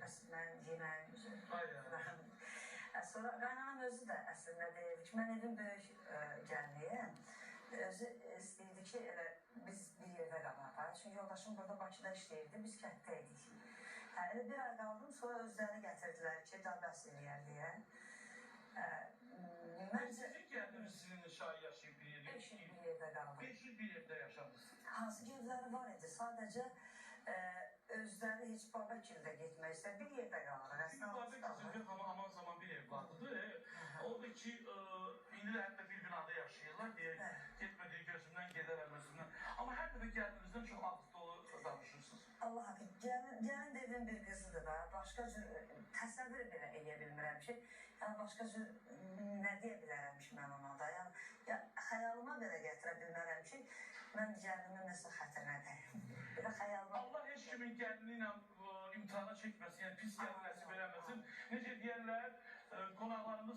bəs mən yeməyim üzüm. Sonra qaynanam özü də əslində deyirdi ki, mən evin böyük gəlməyəm. Özü istəyirdi ki, elə biz bir yerdə qalaq. Çünki yoldaşım burada Bakıda işləyirdi, biz kənddə idik. Elə bir ay qaldım, sonra özlərini gətirdilər ki, daha bəs eləyər deyə. Sizin gəldiniz, sizinlə şair yaşayıb bir yerdə? 5 il bir yerdə qaldım. 5 il bir yerdə yaşadınız. Hansı ki evləri var idi, sadəcə özləri heç Babəkildə getmək istər, bir yerdə qalır. Çünki Babəkildə aman zaman bir ev vardı. Oradakı, indi də hətta bir binada yaşayırlar deyə getmədiyi gözümdən gedərəm özümdən. Amma hər dəfə gəldiyinizdən çox ağız dolu danışırsınız. Allah haqqı, gəlin də evin bir qızıdır da, başqa cür təsəvvür belə eləyə bilmirəm ki, yəni başqa cür nə deyə bilərəm ki, mən ona da, yəni xəyalıma belə gətirə bilmərəm ki, mən gəlimin nəsə xətrinə dəyim. Belə xəyalıma... Allah heç kimin gəlini ilə imtihana çəkməsin, yəni pis gəlin nəsib eləməsin. Necə deyərlər, qonaqlarımız